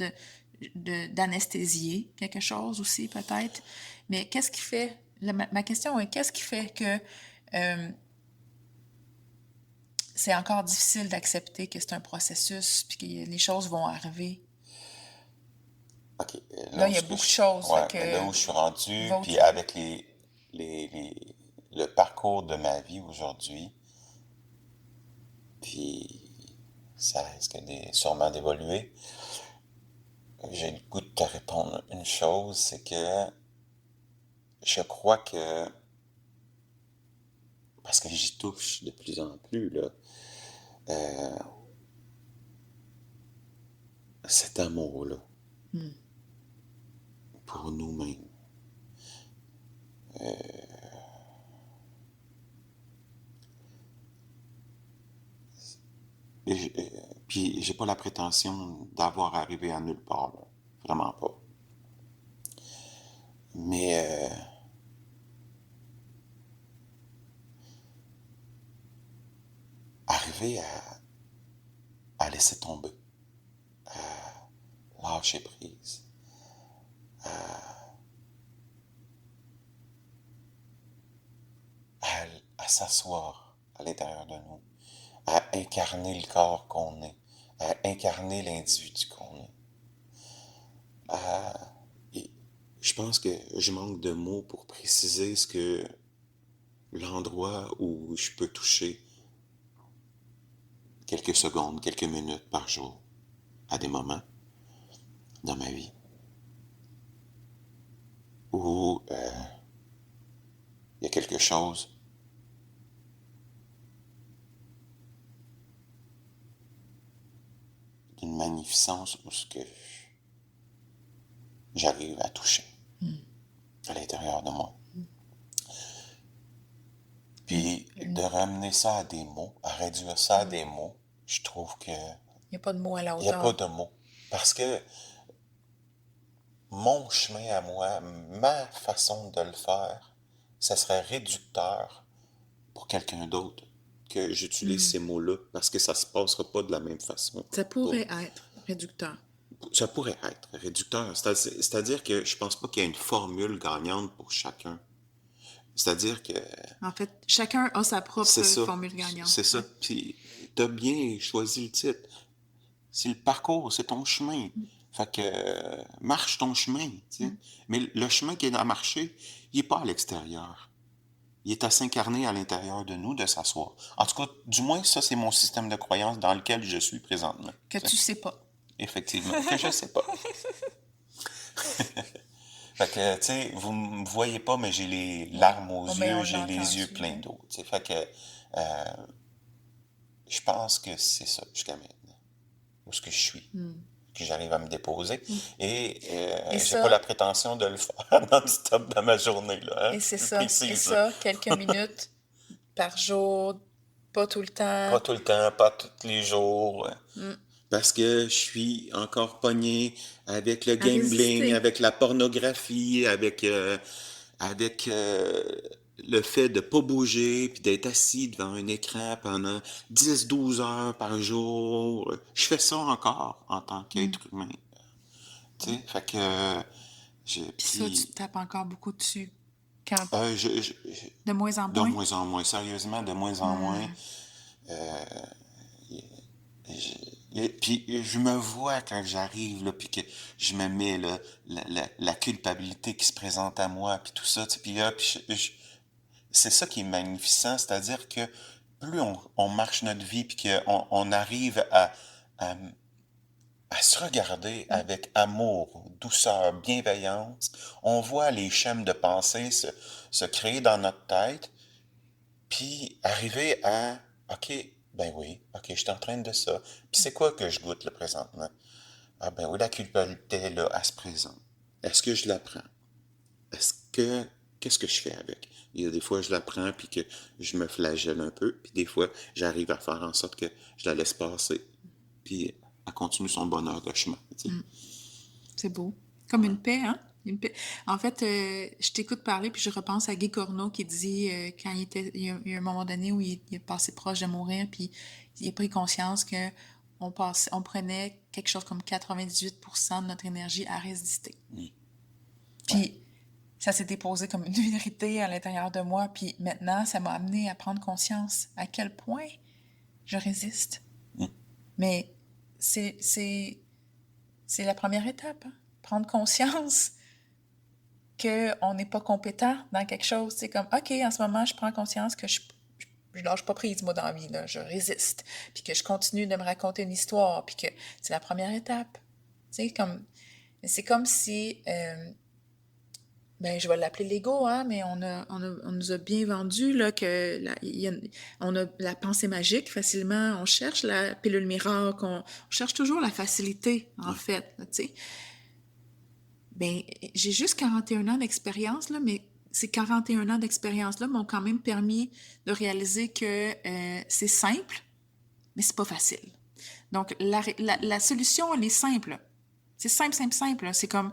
d'anesthésier quelque chose aussi, peut-être. Mais qu'est-ce qui fait, ma question est, qu'est-ce qui fait que c'est encore difficile d'accepter que c'est un processus puis que les choses vont arriver? OK. Là, il y a beaucoup de choses. Ouais, Fait mais là où je suis rendu, que puis avec le parcours de ma vie aujourd'hui, puis ça risque sûrement d'évoluer, j'ai le goût de te répondre une chose, c'est que je crois que, parce que j'y touche de plus en plus, là, cet amour-là, pour nous-mêmes. Puis j'ai pas la prétention d'avoir arrivé à nulle part, là. Vraiment pas. Mais arriver à laisser tomber, lâcher prise, à s'asseoir à l'intérieur de nous, à incarner le corps qu'on est, à incarner l'individu qu'on est. Et je pense que je manque de mots pour préciser ce que l'endroit où je peux toucher quelques secondes, quelques minutes par jour, à des moments dans ma vie où il y a quelque chose d'une magnificence où ce que j'arrive à toucher à l'intérieur de moi. Puis de ramener ça à des mots, à réduire ça à des mots, je trouve que il n'y a pas de mots à la il n'y a pas hauteur. de mots. Parce que mon chemin à moi, ma façon de le faire, ça serait réducteur pour quelqu'un d'autre que j'utilise Hmm. ces mots-là parce que ça se passera pas de la même façon. Ça pourrait être réducteur. Ça pourrait être réducteur. C'est-à-dire que je pense pas qu'il y ait une formule gagnante pour chacun. C'est-à-dire que En fait, chacun a sa c'est propre ça. formule gagnante. C'est ça. Ouais. Puis t'as bien choisi le titre. C'est le parcours, c'est ton chemin. Fait que marche ton chemin, tu sais. Mm. Mais le chemin qui est à marcher, il est pas à l'extérieur. Il est à s'incarner à l'intérieur de nous, de s'asseoir. En tout cas, du moins, ça, c'est mon système de croyance dans lequel je suis présentement. Que Tu sais. tu sais pas. Effectivement. Que je sais pas. Fait que, tu sais, vous me voyez pas, mais j'ai les larmes aux Oh, mais yeux, on j'ai l'a les yeux entendu. pleins d'eau. Tu sais, fait que je pense que c'est ça jusqu'à maintenant. Où ce que je suis. Mm. Que j'arrive à me déposer. Mm. Et Et j'ai pas la ça, prétention de le faire non-stop dans ma journée, là, hein? et c'est Je ça. Et précise, là. ça, quelques minutes par jour, pas tout le temps. Pas tout le temps, pas tous les jours. Mm. Parce que je suis encore pogné avec le À gambling, résister. avec la pornographie, avec le fait de pas bouger, puis d'être assis devant un écran pendant 10 12 heures par jour. Je fais ça encore en tant Mm. qu'être humain. Tu sais, fait que Puis ça, tu puis te tapes encore beaucoup dessus. Quand, je- de moins en de moins. moins en moins, sérieusement, de moins en moins. Hmm. Puis je me vois quand j'arrive, là, puis que je me mets là, la culpabilité qui se présente à moi, puis tout ça, tu sais, puis là, puis c'est ça qui est magnificent, c'est-à-dire que plus on marche notre vie, puis qu'on arrive à, à se regarder avec amour, douceur, bienveillance, on voit les schèmes de pensée se créer dans notre tête, puis arriver à, OK, ben oui, OK, je suis en train de ça. Puis c'est quoi que je goûte là présentement? Ah ben oui, la culpabilité est là, elle se présente. Est-ce que je la prends? Est-ce que, qu'est-ce que je fais avec? Il y a des fois, je la prends puis que je me flagelle un peu, puis des fois, j'arrive à faire en sorte que je la laisse passer, puis elle continue son bonheur de chemin, tu sais. Hmm. C'est beau. Comme une paix, hein? Une paix. En fait, je t'écoute parler, puis je repense à Guy Corneau qui dit, quand il y a un moment donné où il est passé proche de mourir, puis il a pris conscience que on prenait quelque chose comme 98% de notre énergie à résister. Oui. Ouais. Puis ça s'est déposé comme une vérité à l'intérieur de moi, puis maintenant, ça m'a amené à prendre conscience à quel point je résiste. Mm. Mais c'est la première étape, hein? Prendre conscience qu'on n'est pas compétent dans quelque chose. C'est comme, OK, en ce moment, je prends conscience que je lâche pas prise, moi, dans la vie, là. Je résiste. Puis que je continue de me raconter une histoire. Puis que c'est la première étape. Tu sais, c'est comme si, ben, je vais l'appeler l'ego, hein, mais on nous a bien vendu, là, que on a la pensée magique facilement. On cherche la pilule miracle. On cherche toujours la facilité, en Ouais. fait, tu sais. Ben, j'ai juste 41 ans d'expérience, là, mais ces 41 ans d'expérience-là m'ont quand même permis de réaliser que c'est simple, mais c'est pas facile. Donc, la solution, elle est simple. C'est simple, simple, simple. C'est comme,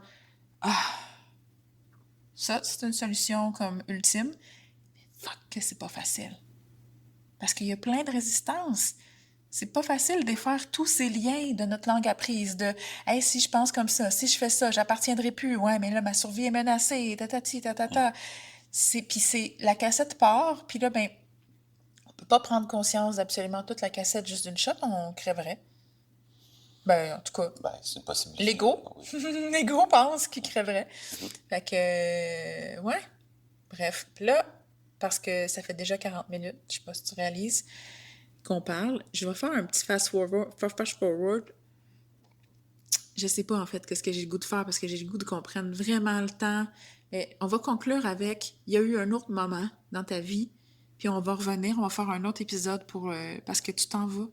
ça, c'est une solution comme ultime. Fuck que c'est pas facile. Parce qu'il y a plein de résistances. C'est pas facile de défaire tous ces liens de notre langue apprise, de hey, si je pense comme ça, si je fais ça, j'appartiendrai plus. Ouais, mais là, ma survie est menacée, tatati, tatata. Puis c'est la cassette part, puis là, ben, on peut pas prendre conscience d'absolument toute la cassette juste d'une shot, on crèverait. Ben, en tout cas, Ben, c'est une possibilité. l'ego. Oui. L'ego pense qu'il crèverait. Mhm. Fait que, ouais. Bref. Puis là, parce que ça fait déjà 40 minutes, je sais pas si tu réalises qu'on parle, je vais faire un petit fast forward. Je sais pas en fait qu'est-ce que j'ai le goût de faire parce que j'ai le goût de comprendre vraiment le temps. Mais on va conclure avec il y a eu un autre moment dans ta vie, puis on va revenir, on va faire un autre épisode pour parce que tu t'en vas.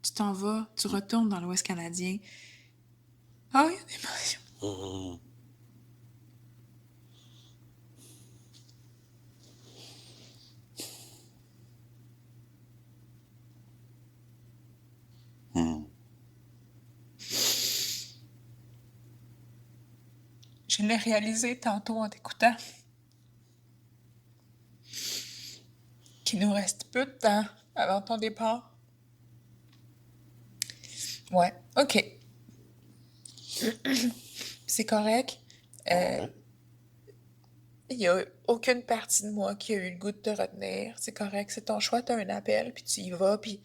Tu t'en vas, tu retournes dans l'Ouest canadien. Ah, il y a des émotions. Mhm. Mhm. Je l'ai réalisé tantôt en t'écoutant. Qu'il nous reste peu de temps avant ton départ. Ouais, OK. C'est correct. Ouais. Il n'y a aucune partie de moi qui a eu le goût de te retenir. C'est correct, c'est ton choix, tu as un appel, puis tu y vas, puis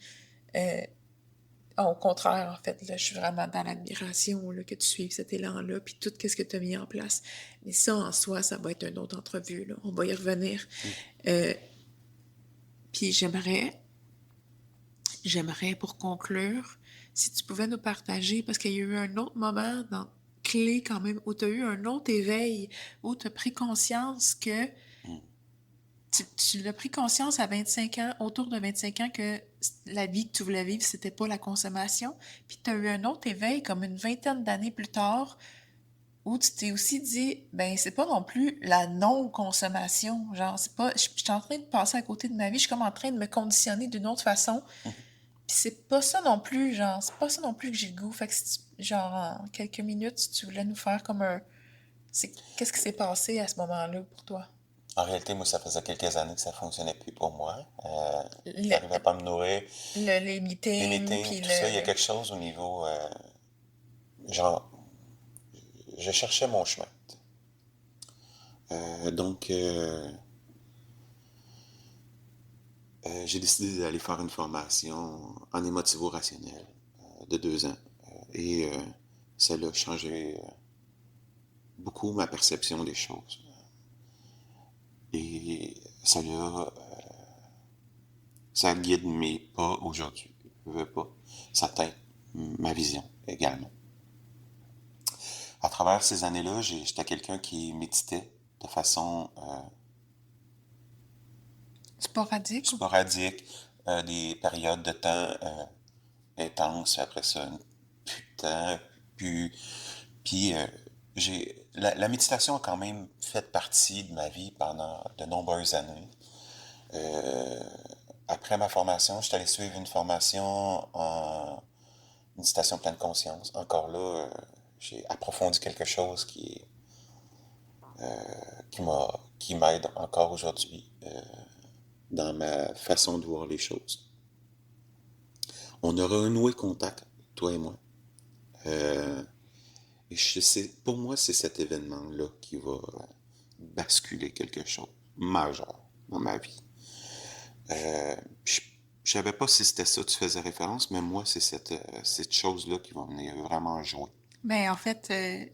au contraire, en fait, là, je suis vraiment dans l'admiration là, que tu suives cet élan-là, puis tout ce que tu as mis en place. Mais ça, en soi, ça va être une autre entrevue, là. On va y revenir. Puis j'aimerais, pour conclure, si tu pouvais nous partager, parce qu'il y a eu un autre moment clé quand même, où tu as eu un autre éveil, où tu as pris conscience que tu l'as pris conscience à 25 ans, autour de 25 ans, que la vie que tu voulais vivre, c'était pas la consommation. Puis tu as eu un autre éveil, comme une vingtaine d'années plus tard, où tu t'es aussi dit, ben c'est pas non plus la non-consommation. Genre, c'est pas, je suis en train de passer à côté de ma vie, je suis comme en train de me conditionner d'une autre façon. Puis c'est pas ça non plus, genre, c'est pas ça non plus que j'ai le goût. Fait que genre, en quelques minutes, si tu voulais nous faire comme un... Qu'est-ce qui s'est passé à ce moment-là pour toi? En réalité, moi, ça faisait quelques années que ça fonctionnait plus pour moi. Le, J'arrivais pas à me nourrir. les Les meetings, meetings, puis tout ça, il y a quelque chose au niveau... genre, je cherchais mon chemin. Donc, j'ai décidé d'aller faire une formation en émotivo-rationnel de 2 ans. Et ça a changé beaucoup ma perception des choses. Et ça guide mes pas aujourd'hui. Je veux pas. Ça teint ma vision également. À travers ces années-là, j'étais quelqu'un qui méditait de façon sporadique. sporadique, des périodes de temps intenses, après ça, plus de temps, puis la méditation a quand même fait partie de ma vie pendant de nombreuses années. Après ma formation, je suis allé suivre une formation en méditation pleine conscience. Encore là, j'ai approfondi quelque chose qui m'aide encore aujourd'hui dans ma façon de voir les choses. On a renoué contact, toi et moi. Et pour moi, c'est cet événement-là qui va basculer quelque chose majeur dans ma vie. Je savais pas si c'était ça que tu faisais référence, mais moi, c'est cette chose-là qui va venir vraiment jouer. Ben, en fait,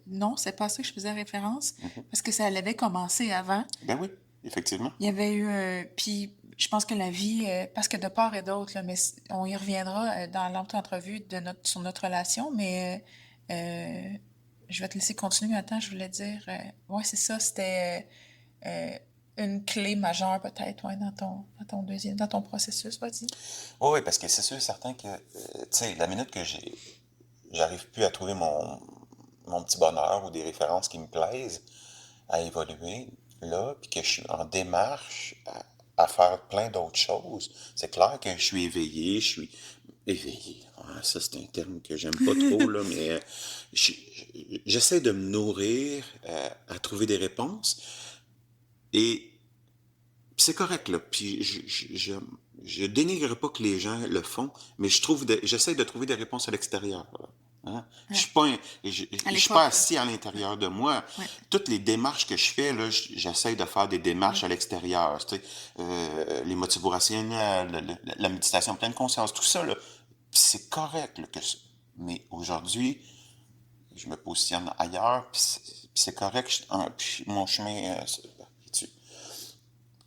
non, c'est pas ça que je faisais référence, parce que ça avait commencé avant. Ben oui, effectivement. Il y avait eu... puis je pense que la vie, parce que de part et d'autre, là, mais on y reviendra dans l'autre entrevue sur notre relation, mais je vais te laisser continuer. Attends, je voulais dire... ouais, c'est ça, c'était une clé majeure peut-être, ouais, dans ton processus, vas-y. Oui, oui, parce que c'est sûr et certain que, tu sais, la minute que j'arrive plus à trouver mon petit bonheur ou des références qui me plaisent à évoluer, là, puis que je suis en démarche à faire plein d'autres choses, c'est clair que je suis éveillé, Ah, ça, c'est un terme que j'aime pas trop, là, mais j'essaie de me nourrir, à trouver des réponses, et c'est correct, là, puis je dénigre pas que les gens le font, mais j'essaie de trouver des réponses à l'extérieur, là. Hein? Je Ouais. suis pas, À je suis pas l'époque, là. assis à l'intérieur de moi. Ouais. Toutes les démarches que je fais, là, j'essaie de faire des démarches à l'extérieur. Tu sais, les motivations, la méditation pleine conscience, tout ça, là, puis c'est correct, là, mais aujourd'hui, je me positionne ailleurs, puis c'est correct, puis mon chemin est dessus.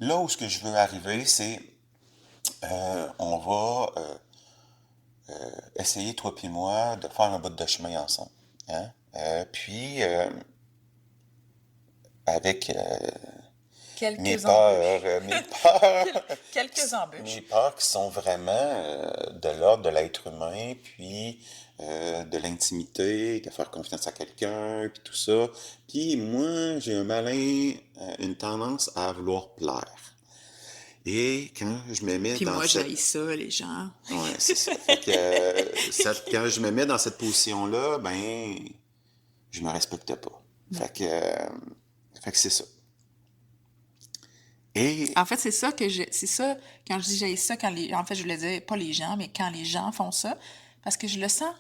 Là où ce que je veux arriver, c'est on va essayer, toi puis moi, de faire un bout de chemin ensemble. Hein? Puis, avec mes Quelques peurs, embûches. Quelques mes embûches. peurs qui sont vraiment de l'ordre de l'être humain, puis de l'intimité, de faire confiance à quelqu'un, puis tout ça. Puis moi, j'ai une tendance à vouloir plaire. Et quand je me mets Puis dans moi, cette... j'haïs ça, les gens. Ouais, c'est ça. Fait que quand je me mets dans cette position-là, ben, je me respecte pas. Fait que, fait que c'est ça. Et, En fait, c'est ça que c'est ça, quand je dis j'ai ça, en fait, je voulais dire pas les gens, mais quand les gens font ça, parce que je le sens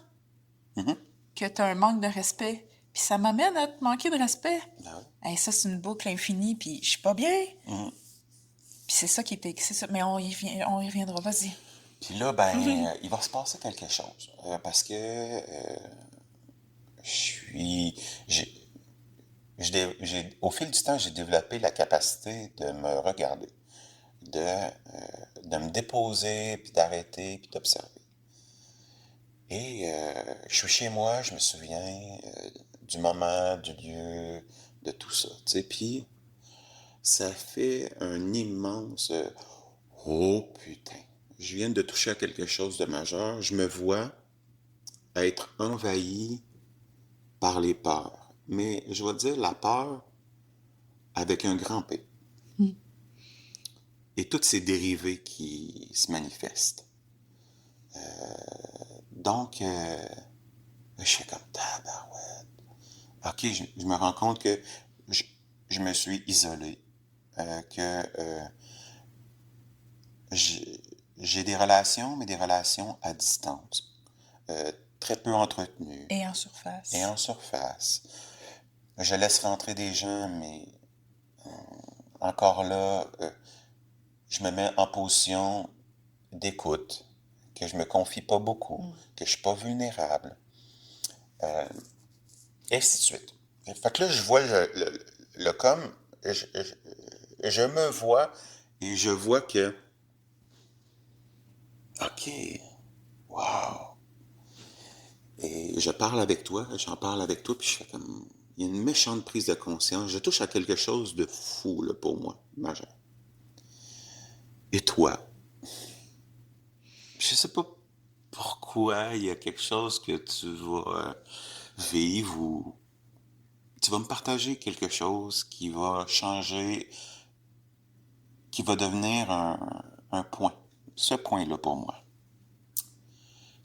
mhm, que tu as un manque de respect. Puis ça m'amène à te manquer de respect. ben ouais, Hey, ça, c'est une boucle infinie, puis je suis pas bien. mhm. Puis c'est ça qui est... C'est ça, mais on y reviendra, vas-y. Puis là, ben, il va se passer quelque chose. Parce que je suis. Au fil du temps, j'ai développé la capacité de me regarder, de me déposer, puis d'arrêter, puis d'observer. Et je suis chez moi, je me souviens du moment, du lieu, de tout ça. Tu sais, puis ça fait un immense oh putain. Je viens de toucher à quelque chose de majeur. Je me vois être envahi par les peurs. Mais je vais dire la peur avec un grand P. Mm. Et toutes ces dérivés qui se manifestent. Donc, je fais comme tabarouette. Ok, je me rends compte que je, je me suis isolé, que j'ai j'ai des relations, mais des relations à distance, très peu entretenues Et en et surface. en surface. Je laisse rentrer des gens, mais encore là, je me mets en position d'écoute, que je me confie pas beaucoup, Mm. que je suis pas vulnérable, et ainsi de suite. Fait que là, je vois le comme, je me vois et je vois que, ok, wow. Et je parle avec toi, j'en parle avec toi, puis je fais comme, il y a une méchante prise de conscience. Je touche à quelque chose de fou là, pour moi, majeur. Et toi, je sais pas pourquoi il y a quelque chose que tu vas vivre ou tu vas me partager quelque chose qui va changer, qui va devenir un point. Ce point-là pour moi.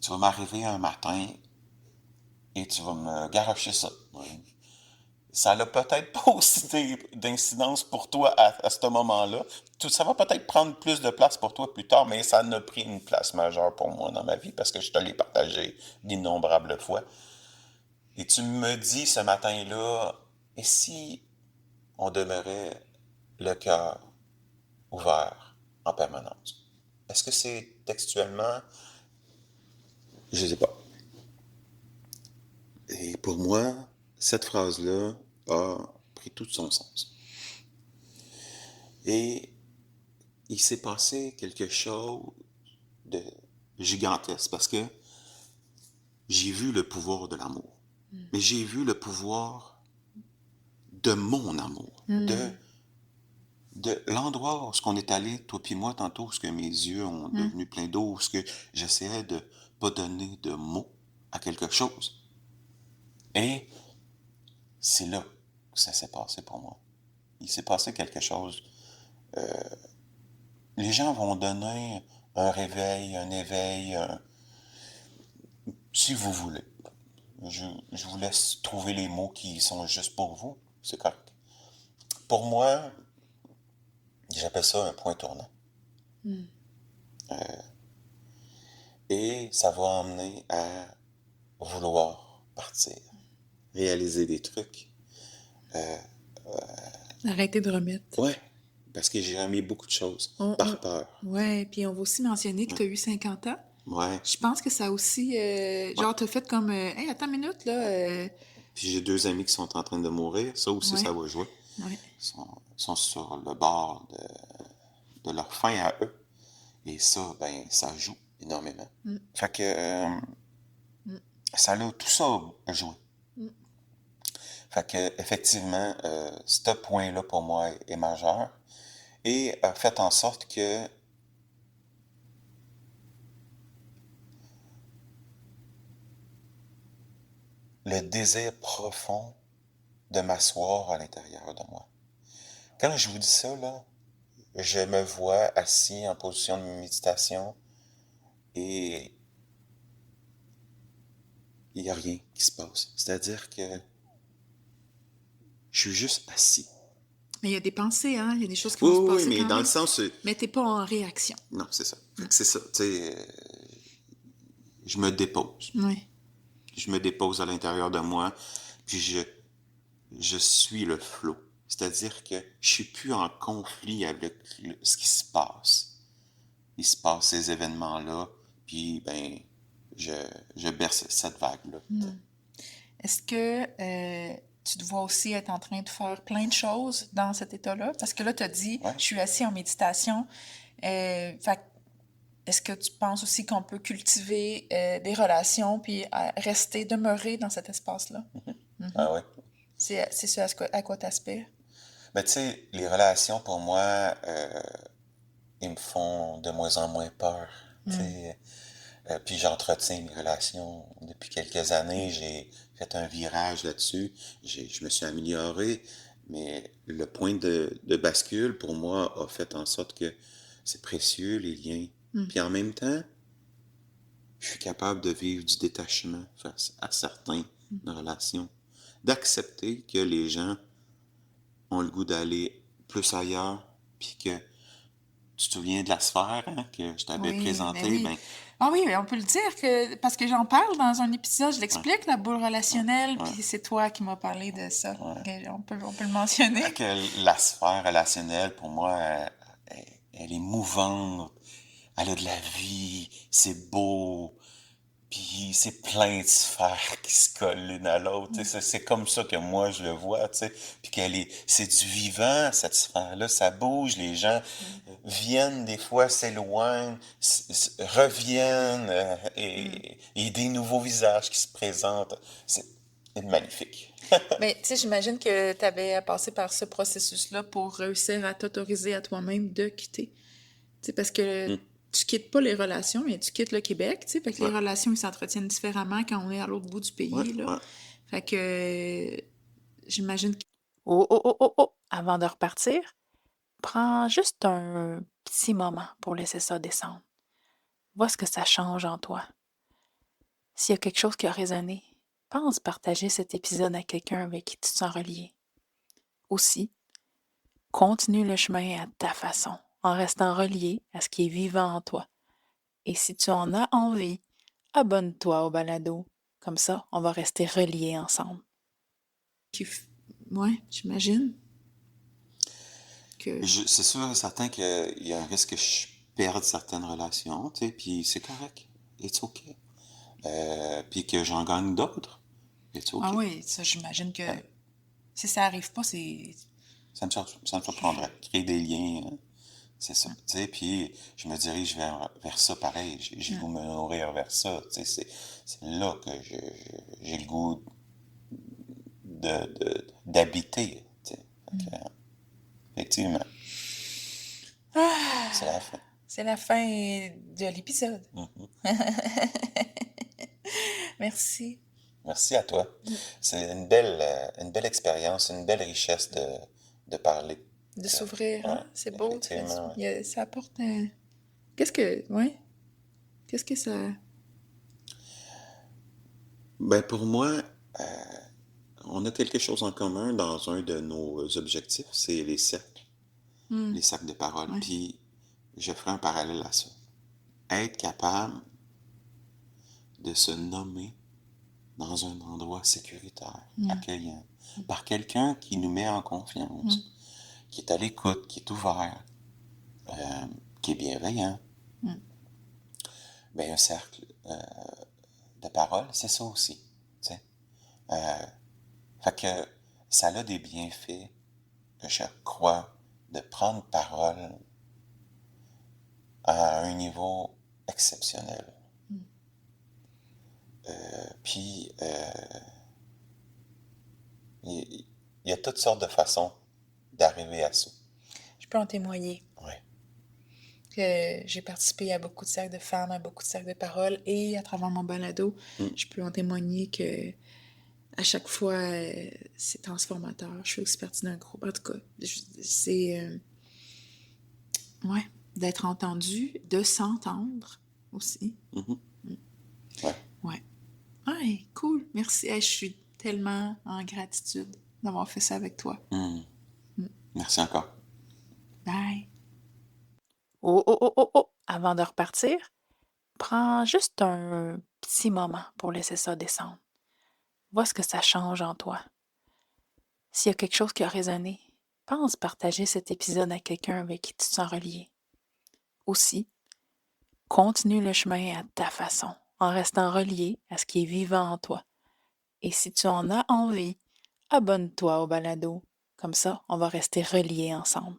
Tu vas m'arriver un matin et tu vas me garrocher ça. Oui. Ça n'a peut-être pas aussi d'incidence pour toi à ce moment-là. Ça va peut-être prendre plus de place pour toi plus tard, mais ça en a pris une place majeure pour moi dans ma vie parce que je te l'ai partagé d'innombrables fois. Et tu me dis ce matin-là, et si on demeurait le cœur ouvert en permanence? Est-ce que c'est textuellement? Je ne sais pas. Et pour moi, cette phrase-là a pris tout son sens. Et il s'est passé quelque chose de gigantesque parce que j'ai vu le pouvoir de l'amour. Mais j'ai vu le pouvoir de mon amour, Mm. de l'endroit où ce qu'on est allé, toi puis moi, tantôt, où ce que mes yeux ont Mm. devenu plein d'eau, où ce que j'essayais de pas donner de mots à quelque chose. Et c'est là que ça s'est passé pour moi. Il s'est passé quelque chose. Les gens vont donner un réveil, un éveil, si vous voulez. Je, je vous laisse trouver les mots qui sont juste pour vous. C'est correct. Pour moi, j'appelle ça un point tournant. Mm. Et ça va emmener à vouloir partir, réaliser des trucs. Arrêtez de remettre. Ouais, parce que j'ai remis beaucoup de choses On, par on- peur. Ouais, puis on va aussi mentionner que Ouais, tu as eu 50 ans. ouais, Je pense que ça a aussi, ouais. genre, t'as fait comme, hey, attends une minute, là, Puis j'ai deux amis qui sont en train de mourir. Ça aussi, ouais, ça va jouer. ouais. Sont sur le bord de leur fin à eux. Et ça, ben, ça joue énormément. Mm. Fait que Mm. ça a tout ça a joué. Mm. Fait que effectivement, ce point-là pour moi est majeur et a fait en sorte que le désir profond de m'asseoir à l'intérieur de moi. Quand je vous dis ça, là, je me vois assis en position de méditation et il n'y a rien qui se passe. C'est-à-dire que je suis juste assis. Mais il y a des pensées, hein? Il y a des choses qui Oui, vont se oui, oui, passer mais quand dans le même, sens, mais t'es pas en réaction. non, c'est ça. Fait Mmh. que c'est ça, tu sais, je me dépose. Oui. Je me dépose à l'intérieur de moi, puis je suis le flot. C'est-à-dire que je suis plus en conflit avec ce qui se passe. Il se passe ces événements-là, puis ben, je, je berce cette vague-là. Mmh. Est-ce que tu te vois aussi être en train de faire plein de choses dans cet état-là? Parce que là, tu as dit, Ouais. je suis assis en méditation. Fait est-ce que tu penses aussi qu'on peut cultiver des relations puis rester, demeurer dans cet espace-là? Ah ouais. C'est ce à quoi tu aspires? Ben, tu sais, les relations, pour moi, ils me font de moins en moins peur. Tu sais, puis j'entretiens les relations depuis quelques années. J'ai fait un virage là-dessus. Je me suis amélioré, mais le point de bascule, pour moi, a fait en sorte que c'est précieux, les liens. Mm. Puis en même temps, je suis capable de vivre du détachement face à certaines relations. D'accepter que les gens ont le goût d'aller plus ailleurs, puis que tu te souviens de la sphère hein, que je t'avais Oui, mais présentée, oui. ben, Ah oui, mais on peut le dire que parce que j'en parle dans un épisode, je ouais, l'explique, la boule ouais, relationnelle, ouais, puis c'est toi qui m'as parlé de ça. ouais. Ok, on peut le Fait mentionner. que la sphère relationnelle, pour moi, elle est mouvante, elle a de la vie, c'est beau, puis c'est plein de sphères qui se collent l'une à l'autre. Tu sais, c'est comme ça que moi je le vois, tu sais. Puis c'est du vivant, cette sphère-là, ça bouge, les gens viennent des fois, s'éloignent, reviennent, et des nouveaux visages qui se présentent. C'est magnifique. Mais tu sais, j'imagine que tu avais passé par ce processus-là pour réussir à t'autoriser à toi-même de quitter. Tu sais, parce que Hmm. tu quittes pas les relations, mais tu quittes le Québec, tu sais, fait que les Ouais, relations, ils s'entretiennent différemment quand on est à l'autre bout du ouais, pays, là. ouais. Fait que j'imagine que... Oh, oh, oh, oh, oh! Avant de repartir, prends juste un petit moment pour laisser ça descendre. Vois ce que ça change en toi. S'il y a quelque chose qui a résonné, pense partager cet épisode à quelqu'un avec qui tu te sens relié. Aussi, continue le chemin à ta façon, en restant relié à ce qui est vivant en toi. Et si tu en as envie, abonne-toi au balado. Comme ça, on va rester reliés ensemble. Ouais, j'imagine que... C'est sûr et certain qu'il y a un risque que je perde certaines relations, tu sais, puis c'est correct. It's okay. Puis que j'en gagne d'autres. It's Ah okay. oui, ça, j'imagine que Ouais. si ça arrive pas, c'est... Ça me surprendrait. Créer des liens, c'est ça. Tu sais, puis je me dirige vers ça pareil. J'ai le goût de me nourrir vers ça. Tu sais, c'est là que j'ai le goût d'habiter. Tu sais. Fait que, effectivement, c'est la fin. C'est la fin de l'épisode. Mhm. Merci. Merci à toi. C'est une belle expérience, une belle richesse de parler. De s'ouvrir, Ouais, hein? C'est beau. effectivement. Ça apporte... Qu'est-ce que... Ouais. Qu'est-ce que ça... Ben pour moi, on a quelque chose en commun dans un de nos objectifs, c'est Hmm, les cercles de parole. ouais. Puis je ferai un parallèle à ça. Être capable de se nommer dans un endroit sécuritaire, accueillant, par quelqu'un qui nous met en confiance, qui est à l'écoute, qui est ouvert, qui est bienveillant. Ben, un cercle de parole, c'est ça aussi. Tu sais. Fait que ça a des bienfaits que je crois de prendre parole à un niveau exceptionnel. Puis, il y a toutes sortes de façons d'arriver à ça. Je peux en témoigner Ouais. que j'ai participé à beaucoup de cercles de femmes, à beaucoup de cercles de parole et à travers mon balado, je peux en témoigner que à chaque fois, c'est transformateur. Je fais aussi partie d'un groupe. En tout cas, c'est... ouais, d'être entendu, de s'entendre aussi. Mhm. Ouais. Ouais. Ouais, cool. Merci. Hey, je suis tellement en gratitude. d'avoir fait ça avec toi. Hmm. Mm. Merci encore. Bye. Oh, oh, oh, oh, oh! Avant de repartir, prends juste un petit moment pour laisser ça descendre. Vois ce que ça change en toi. S'il y a quelque chose qui a résonné, pense partager cet épisode à quelqu'un avec qui tu te sens relié. Aussi, continue le chemin à ta façon, en restant relié à ce qui est vivant en toi. Et si tu en as envie, abonne-toi au balado. Comme ça, on va rester reliés ensemble.